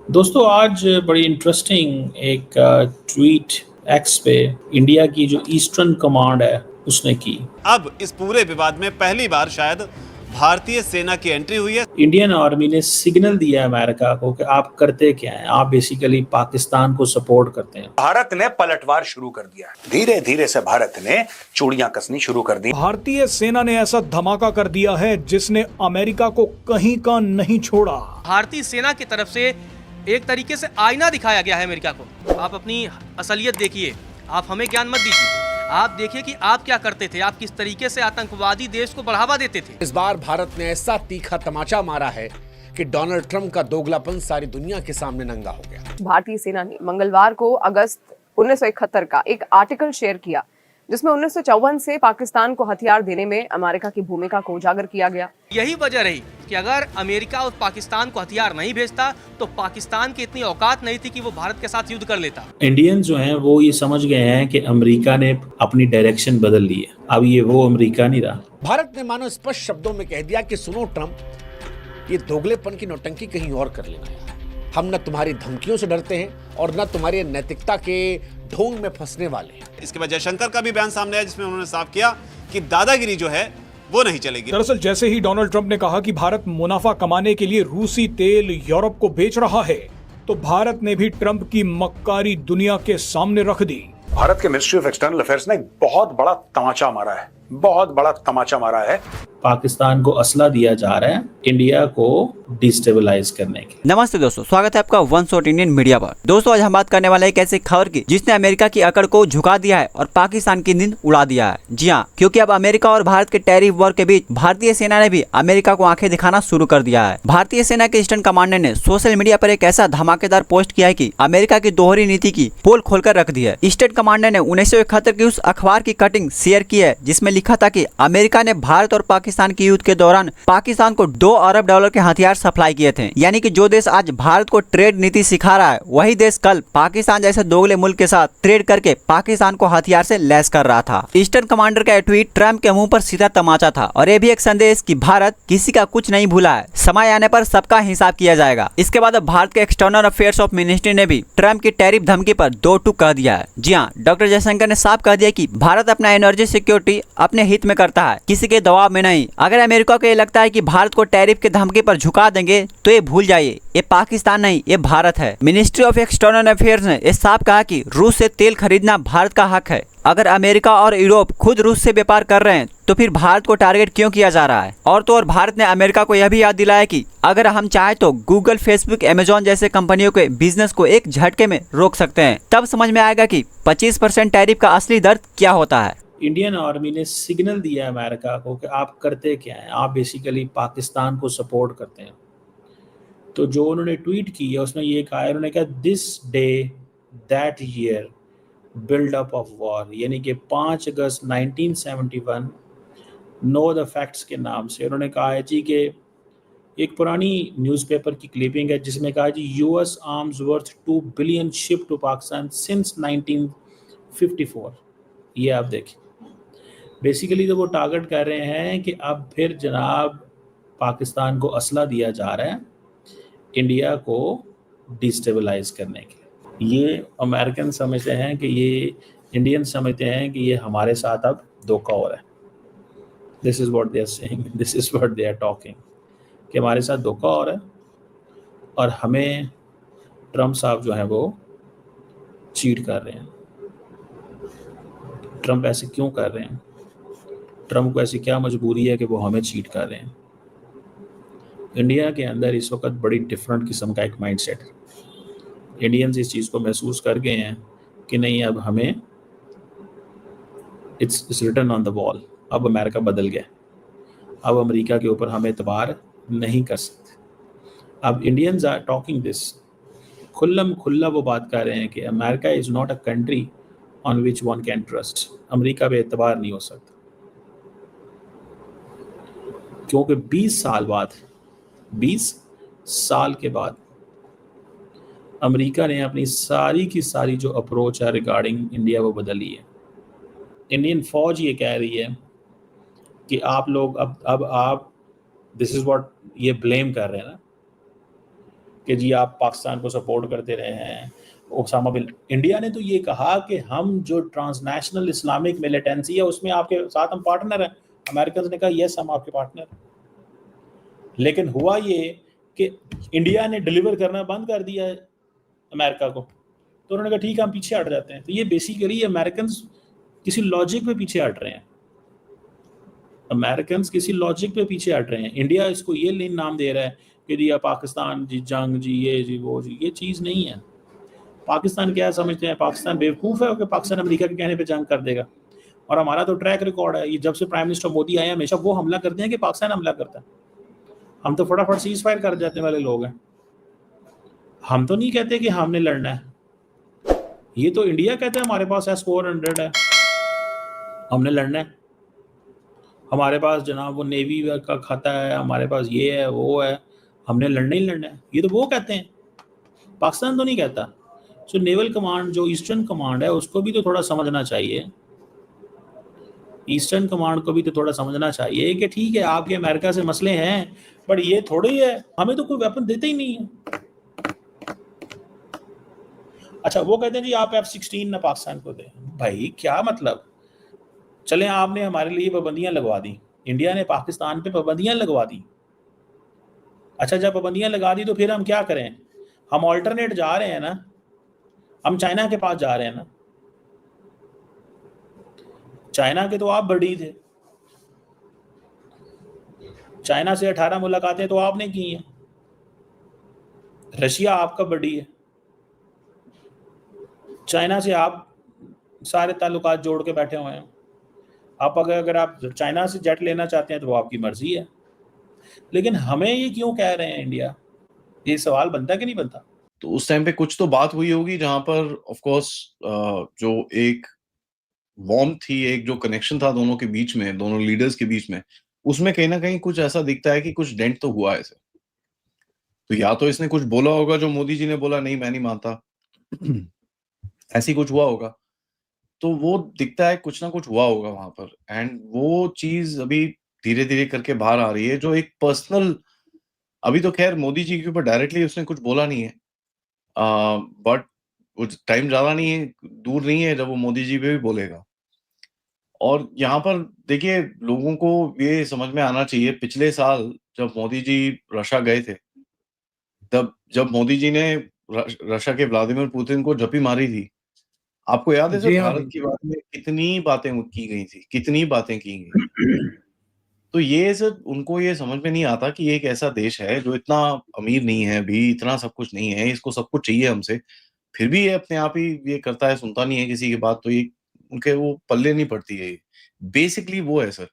दोस्तों आज बड़ी इंटरेस्टिंग एक ट्वीट एक्स पे इंडिया की जो ईस्टर्न कमांड है उसने की। अब इस पूरे विवाद में पहली बार शायद भारतीय सेना की एंट्री हुई है। इंडियन आर्मी ने सिग्नल दिया है अमेरिका को कि आप करते क्या हैं, आप बेसिकली पाकिस्तान को सपोर्ट करते हैं। भारत ने पलटवार शुरू कर दिया। धीरे धीरे से भारत ने चूड़ियां कसनी शुरू कर दी। भारतीय सेना ने ऐसा धमाका कर दिया है जिसने अमेरिका को कहीं का नहीं छोड़ा। भारतीय सेना की तरफ से एक तरीके से आईना दिखाया गया है अमेरिका को। आप अपनी असलियत देखिए, आप हमें ज्ञान मत दीजिए। आप देखिए कि आप क्या करते थे, आप किस तरीके से आतंकवादी देश को बढ़ावा देते थे। इस बार भारत ने ऐसा तीखा तमाचा मारा है कि डोनाल्ड ट्रंप का दोगलापन सारी दुनिया के सामने नंगा हो गया। भारतीय सेना ने मंगलवार को अगस्त 1971 का एक आर्टिकल शेयर किया जिसमें 1954 से पाकिस्तान को हथियार देने में अमेरिका की भूमिका को उजागर किया गया। यही वजह रही कि अगर अमेरिका और पाकिस्तान को हथियार नहीं भेजता तो पाकिस्तान की इतनी औकात नहीं थी कि वो भारत के साथ युद्ध कर लेता। इंडियंस जो हैं वो ये समझ गए हैं कि अमेरिका ने अपनी डायरेक्शन बदल ली है, अब ये वो अमेरिका नहीं रहा। भारत ने मानो स्पष्ट शब्दों में कह दिया कि सुनो ट्रंप, ये दोगलेपन की नौटंकी कहीं और कर लेना यार। हम न तुम्हारी धमकियों से डरते हैं और न तुम्हारी नैतिकता के ढोंग में फंसने वाले हैं। इसके बाद जयशंकर का भी बयान सामने आया जिसमें उन्होंने साफ किया कि दादागिरी जो है वो नहीं चलेगी। दरअसल जैसे ही डोनाल्ड ट्रंप ने कहा कि भारत मुनाफा कमाने के लिए रूसी तेल यूरोप को बेच रहा है, तो भारत ने भी ट्रंप की मक्कारी दुनिया के सामने रख दी। भारत के मिनिस्ट्री ऑफ एक्सटर्नल अफेयर्स ने एक बहुत बड़ा तमाचा मारा है, बहुत बड़ा तमाचा मारा है। पाकिस्तान को असला दिया जा रहा है इंडिया को डिस्टेबलाइज करने के। नमस्ते दोस्तों, स्वागत है आपका वन शॉट इंडियन मीडिया पर। दोस्तों आज हम बात करने वाले एक ऐसी खबर की जिसने अमेरिका की अकड़ को झुका दिया है और पाकिस्तान की नींद उड़ा दिया है। जी हाँ, क्योंकि अब अमेरिका और भारत के टैरिफ वॉर के बीच भारतीय सेना ने भी अमेरिका को आंखें दिखाना शुरू कर दिया है। भारतीय सेना के ईस्टर्न कमांडर ने सोशल मीडिया पर एक ऐसा धमाकेदार पोस्ट किया है कि अमेरिका की दोहरी नीति की पोल खोलकर रख दी है। ईस्टर्न कमांडर ने 1971 की उस अखबार की कटिंग शेयर की है जिसमें लिखा था कि अमेरिका ने भारत और पाकिस्तान की युद्ध के दौरान पाकिस्तान को $2 अरब के हथियार सप्लाई किए थे। यानी कि जो देश आज भारत को ट्रेड नीति सिखा रहा है, वही देश कल पाकिस्तान जैसे दोगले मुल्क के साथ ट्रेड करके पाकिस्तान को हथियार से लैस कर रहा था। ईस्टर्न कमांडर का ट्वीट ट्रंप के मुंह पर सीधा तमाचा था और ये भी एक संदेश कि भारत किसी का कुछ नहीं भूला है, समय आने पर सबका हिसाब किया जाएगा। इसके बाद अब भारत के एक्सटर्नल अफेयर्स ऑफ मिनिस्ट्री ने भी ट्रंप की टैरिफ धमकी पर दो टूक कह दिया है। जी हाँ, डॉक्टर जयशंकर ने साफ कह दिया कि भारत अपना एनर्जी सिक्योरिटी अपने हित में करता है, किसी के दबाव में नहीं। अगर अमेरिका को ये लगता है कि भारत को टैरिफ के धमकी पर झुका देंगे तो ये भूल जाइए, ये पाकिस्तान नहीं, ये भारत है। मिनिस्ट्री ऑफ एक्सटर्नल अफेयर्स ने ये साफ कहा कि रूस से तेल खरीदना भारत का हक है। अगर अमेरिका और यूरोप खुद रूस से व्यापार कर रहे हैं तो फिर भारत को टारगेट क्यों किया जा रहा है। और तो और भारत ने अमेरिका को यह भी याद दिलाया कि अगर हम चाहे तो गूगल, फेसबुक, अमेजॉन जैसे कंपनियों के बिजनेस को एक झटके में रोक सकते हैं। तब समझ में आएगा कि 25% टैरिफ का असली दर्द क्या होता है। इंडियन आर्मी ने सिग्नल दिया है अमेरिका को कि आप करते क्या हैं, आप बेसिकली पाकिस्तान को सपोर्ट करते हैं। तो जो उन्होंने ट्वीट की है उसमें ये कहा है, उन्होंने कहा this day that year build up of war, यानी कि 5 अगस्त 1971 नो द फैक्ट्स के नाम से उन्होंने कहा है जी कि एक पुरानी न्यूज़पेपर की क्लिपिंग है जिसमें कहा जी US arms worth 2 billion ship to Pakistan since 1954। ये आप देखिए, बेसिकली तो वो टारगेट कर रहे हैं कि अब फिर जनाब पाकिस्तान को असला दिया जा रहा है इंडिया को डिस्टेबलाइज करने के लिए। ये अमेरिकन समझते हैं कि ये इंडियन समझते हैं कि ये हमारे साथ अब धोखा हो रहा है। This is what they are saying, this is what they are talking, कि हमारे साथ धोखा हो रहा है और हमें ट्रंप साहब जो हैं वो चीट कर रहे हैं। ट्रंप ऐसे क्यों कर रहे हैं, ट्रंप को ऐसी क्या मजबूरी है कि वो हमें चीट कर रहे हैं। इंडिया के अंदर इस वक्त बड़ी डिफरेंट किस्म का एक माइंडसेट है। इंडियंस इस चीज़ को महसूस कर गए हैं कि नहीं, अब हमें it's written on the wall, अब अमेरिका बदल गया, अब अमेरिका के ऊपर हम एतबार नहीं कर सकते। अब इंडियंस आर टॉकिंग दिस, खुल्लम खुल्ला वो बात कर रहे हैं कि America is not a country on which one can trust. America पे एतबार नहीं हो सकता क्योंकि 20 साल के बाद अमेरिका ने अपनी सारी की सारी जो अप्रोच है रिगार्डिंग इंडिया वो बदली है। इंडियन फौज ये कह रही है कि आप लोग अब आप दिस इज़ व्हाट ये ब्लेम कर रहे हैं ना कि जी आप पाकिस्तान को सपोर्ट करते रहे हैं। ओसामा बिन इंडिया ने तो ये कहा कि हम जो ट्रांसनेशनल इस्लामिक मिलिटेंसी है उसमें आपके साथ हम पार्टनर हैं। अमेरिकन ने कहा यस हम आपके पार्टनर हैं। लेकिन हुआ ये कि इंडिया ने डिलीवर करना बंद कर दिया है अमेरिका को, तो उन्होंने कहा ठीक है हम पीछे हट जाते हैं। तो ये बेसिकली अमेरिकन किसी लॉजिक पे पीछे हट रहे हैं। अमेरिकन किसी लॉजिक पे पीछे हट रहे हैं। इंडिया इसको ये नाम दे रहा है कि जी पाकिस्तान जी जंग जी ये जी वो जी, ये चीज़ नहीं है। पाकिस्तान क्या समझते हैं, पाकिस्तान बेवकूफ़ है कि पाकिस्तान अमेरिका के कहने पे जंग कर देगा। और हमारा तो ट्रैक रिकॉर्ड है, ये जब से प्राइम मिनिस्टर मोदी आए हमेशा वो हमला करते हैं कि पाकिस्तान हमला करता है। हम तो फटाफट सीज फायर कर जाने वाले लोग हैं। हम तो नहीं कहते कि हमने लड़ना है, ये तो इंडिया कहता है हमारे पास S-400 है हमने लड़ना है, हमारे पास जनाब वो नेवी का खाता है, हमारे पास ये है वो है, हमने लड़ना ही लड़ना है। ये तो वो कहते हैं, पाकिस्तान तो नहीं कहता। सो नेवल कमांड जो ईस्टर्न कमांड है उसको भी तो थोड़ा समझना चाहिए। ईस्टर्न कमांड को भी तो थोड़ा समझना चाहिए कि ठीक है आपके अमेरिका से मसले हैं, बट ये थोड़ी है हमें तो कोई वेपन देते ही नहीं है। अच्छा वो कहते हैं जी आप F-16 ना पाकिस्तान को दें। भाई क्या मतलब, चले आपने हमारे लिए पाबंदियां लगवा दी, इंडिया ने पाकिस्तान पे पाबंदियां लगवा दी। अच्छा जब पाबंदियां लगा दी तो फिर हम क्या करें, हम ऑल्टरनेट जा रहे हैं ना, हम चाइना के पास जा रहे हैं ना। चाइना के तो आप बड़ी थे, चाइना से 18 मुलाकातें तो आपने की हैं। रशिया आपका बड़ी है, चाइना से आप सारे ताल्लुकात जोड़ के बैठे हुए हैं। आप अगर आप चाइना से जेट लेना चाहते हैं तो वो आपकी मर्जी है, लेकिन हमें ये क्यों कह रहे हैं इंडिया, ये सवाल बनता कि नहीं बनता। तो उस टाइम पे कुछ तो बात हुई होगी जहां पर ऑफ कोर्स जो एक वार्म थी, एक जो कनेक्शन था दोनों के बीच में, दोनों लीडर्स के बीच में, उसमें कहीं ना कहीं कुछ ऐसा दिखता है कि कुछ डेंट तो हुआ है इसे। तो या तो इसने कुछ बोला होगा जो मोदी जी ने बोला नहीं मैं नहीं मानता, ऐसी कुछ हुआ होगा। तो वो दिखता है कुछ ना कुछ हुआ होगा वहां पर, एंड वो चीज अभी धीरे धीरे करके बाहर आ रही है जो एक पर्सनल, अभी तो खैर मोदी जी के ऊपर डायरेक्टली उसने कुछ बोला नहीं है, बट टाइम ज्यादा नहीं है, दूर नहीं है जब वो मोदी जी पे भी बोलेगा। और यहाँ पर देखिए लोगों को ये समझ में आना चाहिए, पिछले साल जब मोदी जी रशिया गए थे, तब जब मोदी जी ने रशिया के व्लादिमीर पुतिन को जपी मारी थी, आपको याद है सर भारत के बारे में कितनी बातें की गई थी, कितनी बातें की गई। तो ये सर उनको ये समझ में नहीं आता कि ये एक ऐसा देश है जो इतना अमीर नहीं है अभी, इतना सब कुछ नहीं है, इसको सब कुछ चाहिए हमसे, फिर भी ये अपने आप ही ये करता है, सुनता नहीं है किसी की बात, तो ये उनके वो पल्ले नहीं पड़ती है। बेसिकली वो है सर,